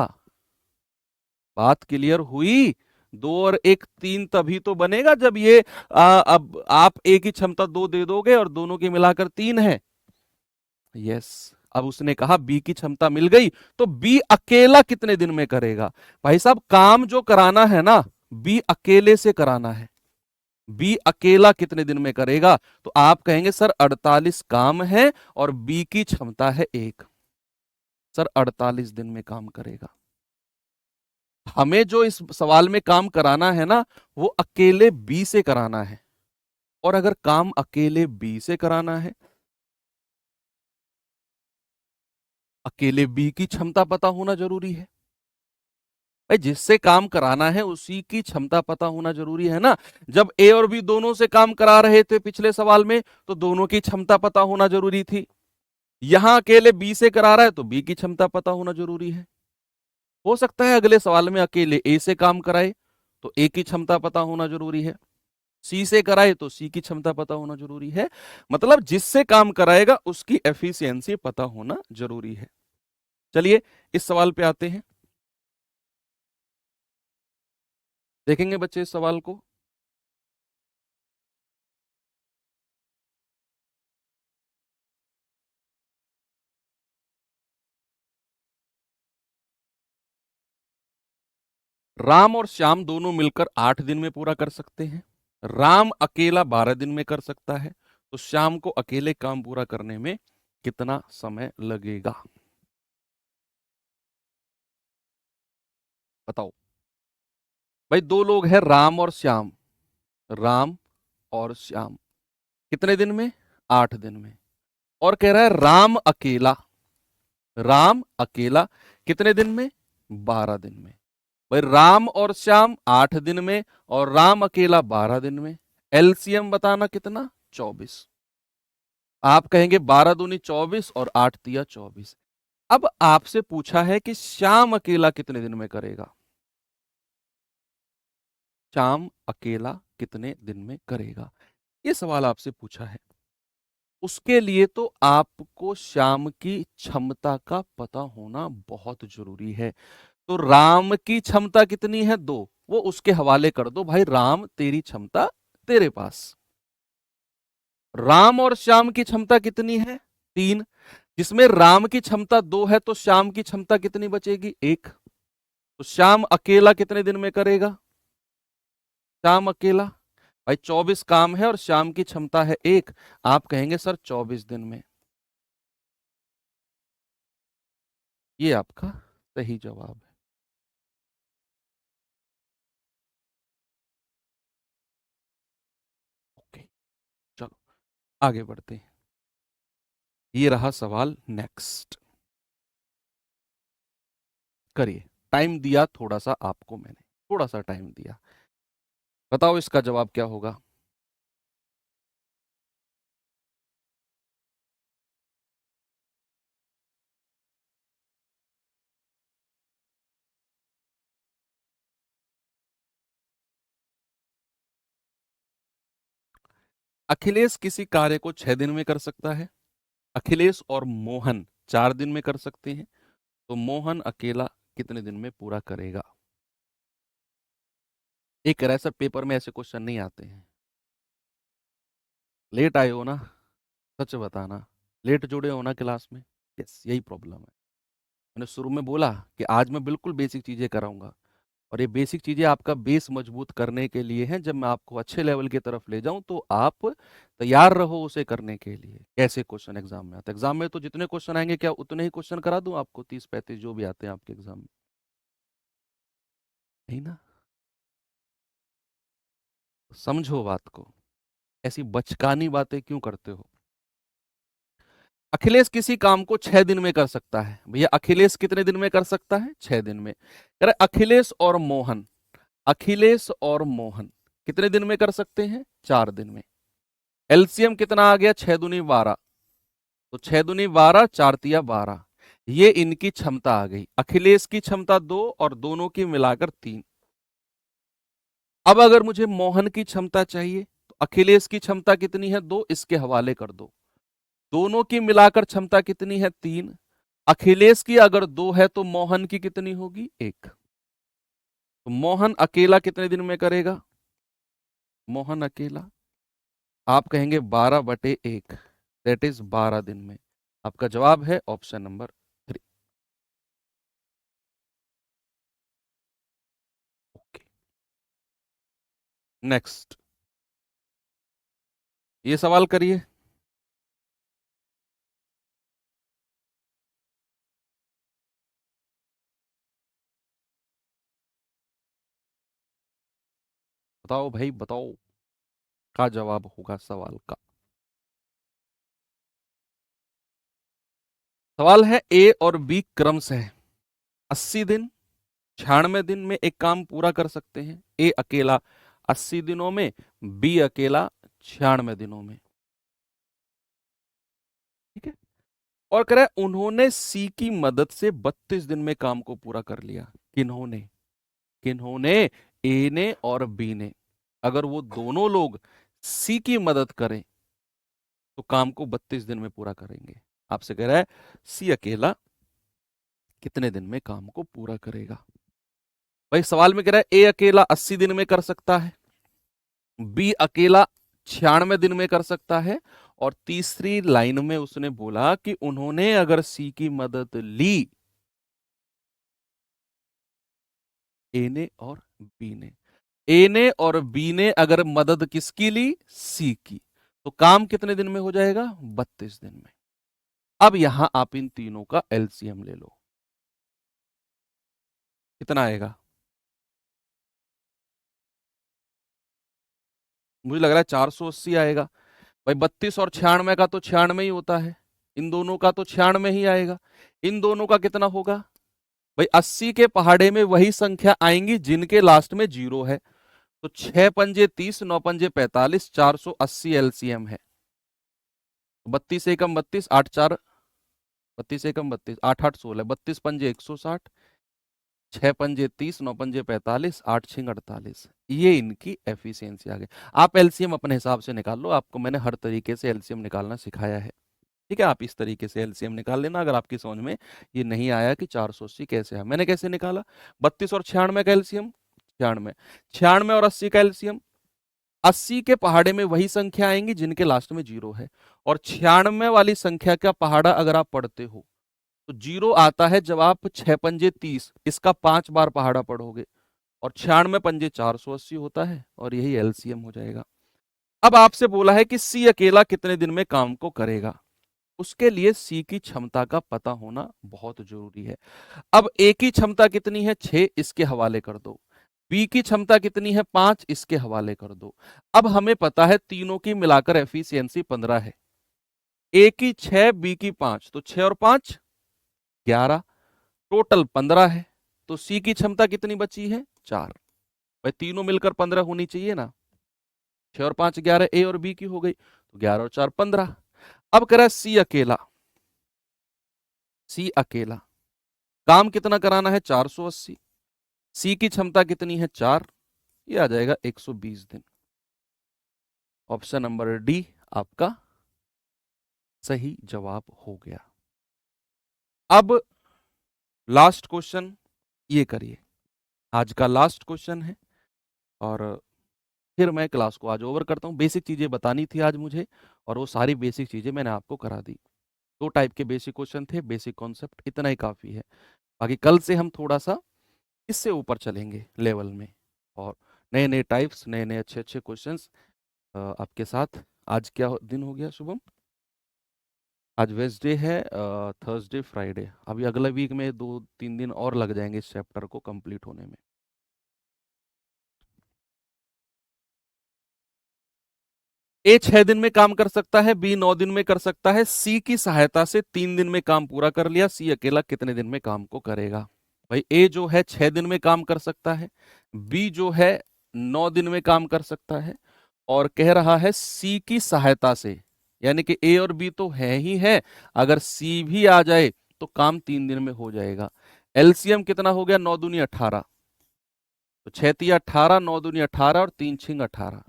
बात क्लियर हुई? 2 और 1 3 तभी तो बनेगा जब ये अब आप ए की क्षमता 2 दे दोगे और दोनों की मिलाकर 3 है। यस, अब उसने कहा बी की क्षमता मिल गई, तो बी अकेला कितने दिन में करेगा? भाई साहब काम जो कराना है ना, बी अकेले से कराना है, बी अकेला कितने दिन में करेगा? तो आप कहेंगे सर 48 काम है और बी की क्षमता है 1, सर 48 दिन में काम करेगा। हमें जो इस सवाल में काम कराना है ना, वो अकेले बी से कराना है, और अगर काम अकेले बी से कराना है, अकेले बी की क्षमता पता होना जरूरी है। भाई जिससे काम कराना है उसी की क्षमता पता होना जरूरी है ना। जब ए और बी दोनों से काम करा रहे थे पिछले सवाल में, तो दोनों की क्षमता पता होना जरूरी थी। यहां अकेले बी से करा रहा है तो बी की क्षमता पता होना जरूरी है। हो सकता है अगले सवाल में अकेले ए से काम कराए तो ए की क्षमता पता होना जरूरी है, सी से कराए तो सी की क्षमता पता होना जरूरी है। मतलब जिससे काम कराएगा उसकी एफिशिएंसी पता होना जरूरी है। चलिए इस सवाल पे आते हैं, देखेंगे बच्चे इस सवाल को। राम और श्याम दोनों मिलकर 8 दिन में पूरा कर सकते हैं। राम अकेला 12 दिन में कर सकता है, तो श्याम को अकेले काम पूरा करने में कितना समय लगेगा? बताओ भाई, दो लोग हैं राम और श्याम, राम और श्याम कितने दिन में? 8 दिन में। और कह रहा है राम अकेला, राम अकेला कितने दिन में? 12 दिन में। भाई राम और श्याम 8 दिन में और राम अकेला 12 दिन में, एलसीएम बताना कितना? 24। आप कहेंगे 12 दूनी 24 और 8 तिया 24। अब आपसे पूछा है कि श्याम अकेला कितने दिन में करेगा? श्याम अकेला कितने दिन में करेगा, ये सवाल आपसे पूछा है। उसके लिए तो आपको श्याम की क्षमता का पता होना बहुत जरूरी है। तो राम की क्षमता कितनी है? 2, वो उसके हवाले कर दो, भाई राम तेरी क्षमता तेरे पास। राम और श्याम की क्षमता कितनी है? 3, जिसमें राम की क्षमता 2 है तो श्याम की क्षमता कितनी बचेगी? 1। तो श्याम अकेला कितने दिन में करेगा? श्याम अकेला, भाई 24 काम है और श्याम की क्षमता है 1, आप कहेंगे सर 24 दिन में। ये आपका सही जवाब है। ओके, चलो आगे बढ़ते हैं। ये रहा सवाल, नेक्स्ट करिए। टाइम दिया थोड़ा सा आपको, मैंने थोड़ा सा टाइम दिया, बताओ इसका जवाब क्या होगा? अखिलेश किसी कार्य को 6 दिन में कर सकता है, अखिलेश और मोहन 4 दिन में कर सकते हैं, तो मोहन अकेला कितने दिन में पूरा करेगा? एक ऐसा पेपर में ऐसे क्वेश्चन नहीं आते हैं। लेट आए हो ना, सच बताना, लेट जुड़े हो ना क्लास में, यस यही प्रॉब्लम है। मैंने शुरू में बोला कि आज मैं बिल्कुल बेसिक चीजें कराऊंगा, और ये बेसिक चीजें आपका बेस मजबूत करने के लिए हैं। जब मैं आपको अच्छे लेवल की तरफ ले जाऊं तो आप तैयार रहो उसे करने के लिए। कैसे क्वेश्चन एग्जाम में आते हैं, एग्जाम में तो जितने क्वेश्चन आएंगे क्या उतने ही क्वेश्चन करा दूं आपको, 30-35 जो भी आते हैं आपके एग्जाम में, नहीं ना? समझो बात को, ऐसी बचकानी बातें क्यों करते हो? अखिलेश किसी काम को 6 दिन में कर सकता है, भैया अखिलेश कितने दिन में कर सकता है? 6 दिन में। कह रहे अखिलेश और मोहन, अखिलेश और मोहन कितने दिन में कर सकते हैं? 4 दिन में। एलसीएम कितना आ गया? 6 दूनी 12, तो 6 दूनी 12, 4 तिया 12, ये इनकी क्षमता आ गई। अखिलेश की क्षमता 2 और दोनों की मिलाकर 3। अब अगर मुझे मोहन की क्षमता चाहिए तो अखिलेश की क्षमता कितनी है? 2, इसके हवाले कर दो। दोनों की मिलाकर क्षमता कितनी है? 3। अखिलेश की अगर 2 है तो मोहन की कितनी होगी? 1। तो मोहन अकेला कितने दिन में करेगा? मोहन अकेला, आप कहेंगे 12/1, दैट इज 12 दिन में। आपका जवाब है ऑप्शन नंबर 3। ओके, नेक्स्ट ये सवाल करिए। बताओ भाई बताओ, का जवाब होगा सवाल का? सवाल है ए और बी क्रम से 80 दिन 96 दिन में एक काम पूरा कर सकते हैं। ए अकेला 80 दिनों में, बी अकेला 96 दिनों में, ठीक है। और कह रहा है उन्होंने सी की मदद से 32 दिन में काम को पूरा कर लिया। किन्होंने? किन्होंने? ए ने और बी ने। अगर वो दोनों लोग सी की मदद करें तो काम को 32 दिन में पूरा करेंगे। आपसे कह रहा है सी अकेला कितने दिन में काम को पूरा करेगा? भाई सवाल में कह रहा है ए अकेला 80 दिन में कर सकता है, बी अकेला 96 दिन में कर सकता है, और तीसरी लाइन में उसने बोला कि उन्होंने अगर सी की मदद ली, ए ने और बी ने, ए ने और बी ने अगर मदद किसकी ली? सी की, तो काम कितने दिन में हो जाएगा? 32 दिन में। अब यहां आप इन तीनों का एलसीएम ले लो, कितना आएगा? मुझे लग रहा है 480 आएगा। भाई 32 और 96 का तो 96 ही होता है, इन दोनों का तो 96 ही आएगा। इन दोनों का कितना होगा? भाई 80 के पहाड़े में वही संख्या आएंगी जिनके लास्ट में 0 है, तो 6 पंजे 30, 9 पंजे 45, 480 एलसीएम है। 32 एकम 32, 8 4, 32 एकम 32, 8 8 16, 32 पंजे 160, 6 पंजे 30, 9 पंजे 45, 8 6 48, ये इनकी एफिशिएंसी आ गई। आप एलसीएम अपने हिसाब से निकाल लो, आपको मैंने हर तरीके से एलसीएम निकालना सिखाया है, ठीक है। आप इस तरीके से एलसीएम निकाल लेना। अगर आपकी समझ में ये नहीं आया कि 480 कैसे है, मैंने कैसे निकाला? 32 और 96 का एलसीएम 96, 96 और 80 का एलसीएम, 80 के पहाड़े में वही संख्या आएंगी जिनके लास्ट में 0 है, और 96 वाली संख्या का पहाड़ा अगर आप पढ़ते हो तो 0 आता है जब आप 6 पंजे 30 इसका 5 बार पहाड़ा पढ़ोगे, और 96 पंजे 480 होता है, और यही एलसीएम हो जाएगा। अब आपसे बोला है कि सी अकेला कितने दिन में काम को करेगा, उसके लिए सी की क्षमता का पता होना बहुत जरूरी है। अब ए की क्षमता कितनी है 6, इसके हवाले कर दो। बी की क्षमता कितनी है 5, इसके हवाले कर दो। अब हमें पता है तीनों की मिलाकर एफिशिएंसी 15 है। ए की 6, बी की 5, तो 6 और 5 11, टोटल 15 है। तो सी की क्षमता कितनी बची है 4। भाई तीनों मिलकर 15 होनी चाहिए ना। 6 और 5 11, ए और बी की हो गई, तो 11 और 4 15। अब कह रहा है सी अकेला, सी अकेला काम कितना कराना है 480। सी की क्षमता कितनी है 4, ये आ जाएगा 120 दिन। ऑप्शन नंबर डी आपका सही जवाब हो गया। अब लास्ट क्वेश्चन ये करिए, आज का लास्ट क्वेश्चन है, और फिर मैं क्लास को आज ओवर करता हूँ। बेसिक चीजें बतानी थी आज मुझे, और वो सारी बेसिक चीजें मैंने आपको करा दी। 2 टाइप के बेसिक क्वेश्चन थे, बेसिक कॉन्सेप्ट, इतना ही काफी है। बाकी कल से हम थोड़ा सा इससे ऊपर चलेंगे लेवल में, और नए नए टाइप्स, नए नए अच्छे अच्छे क्वेश्चंस आपके साथ। आज क्या दिन हो गया शुभम? आज वेडनेसडे है, थर्सडे फ्राइडे, अभी अगले वीक में 2-3 दिन और लग जाएंगे इस चैप्टर को कंप्लीट होने में। ए 6 दिन में काम कर सकता है, बी 9 दिन में कर सकता है, सी की सहायता से 3 दिन में काम पूरा कर लिया, सी अकेला कितने दिन में काम को करेगा? भाई ए जो है 6 दिन में काम कर सकता है, बी जो है 9 दिन में काम कर सकता है, और कह रहा है सी की सहायता से, यानी कि ए और बी तो है ही है, अगर सी भी आ जाए तो काम 3 दिन में हो जाएगा। एलसीएम कितना हो गया 9 दूनी 18, तो 6 तिया 18, 9 दूनी 18 और 3 छिंग 18।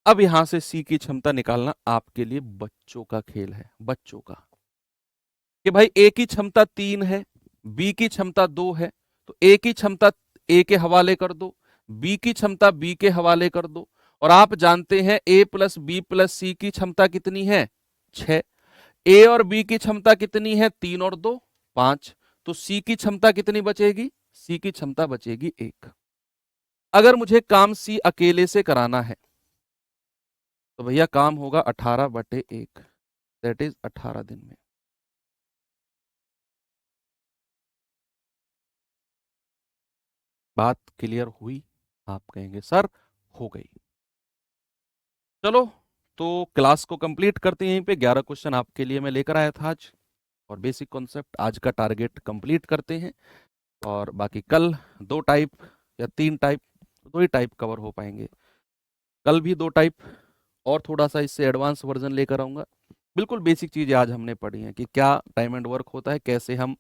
अब यहां से सी की क्षमता निकालना आपके लिए बच्चों का खेल है, बच्चों का, कि भाई ए की क्षमता 3 है, बी की क्षमता 2 है, तो ए की क्षमता ए के हवाले कर दो, बी की क्षमता बी के हवाले कर दो, और आप जानते हैं ए प्लस बी प्लस सी की क्षमता कितनी है 6, ए और बी की क्षमता कितनी है 3 और 2 5, तो सी की क्षमता कितनी बचेगी, सी की क्षमता बचेगी 1। अगर मुझे काम सी अकेले से कराना है तो भैया काम होगा 18/1, दैट इज 18 दिन में। बात क्लियर हुई? आप कहेंगे सर हो गई। चलो, तो क्लास को कंप्लीट करते हैं यहीं पे। 11 क्वेश्चन आपके लिए मैं लेकर आया था आज, और बेसिक कॉन्सेप्ट आज का टारगेट कंप्लीट करते हैं, और बाकी कल 2 टाइप या 3 टाइप, 2 ही टाइप कवर हो पाएंगे। कल भी 2 टाइप और थोड़ा सा इससे एडवांस वर्जन लेकर आऊंगा। बिल्कुल बेसिक चीजें आज हमने पढ़ी हैं कि क्या टाइम एंड वर्क होता है, कैसे हम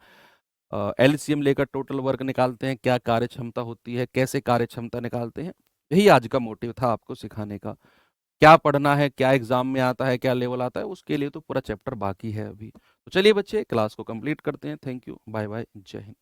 एलसीएम लेकर टोटल वर्क निकालते हैं, क्या कार्य क्षमता होती है, कैसे कार्य क्षमता निकालते हैं। यही आज का मोटिव था आपको सिखाने का। क्या पढ़ना है, क्या एग्जाम में आता है, क्या लेवल आता है, उसके लिए तो पूरा चैप्टर बाकी है अभी। तो चलिए बच्चे, क्लास को कंप्लीट करते हैं। थैंक यू, बाय बाय, जय हिंद।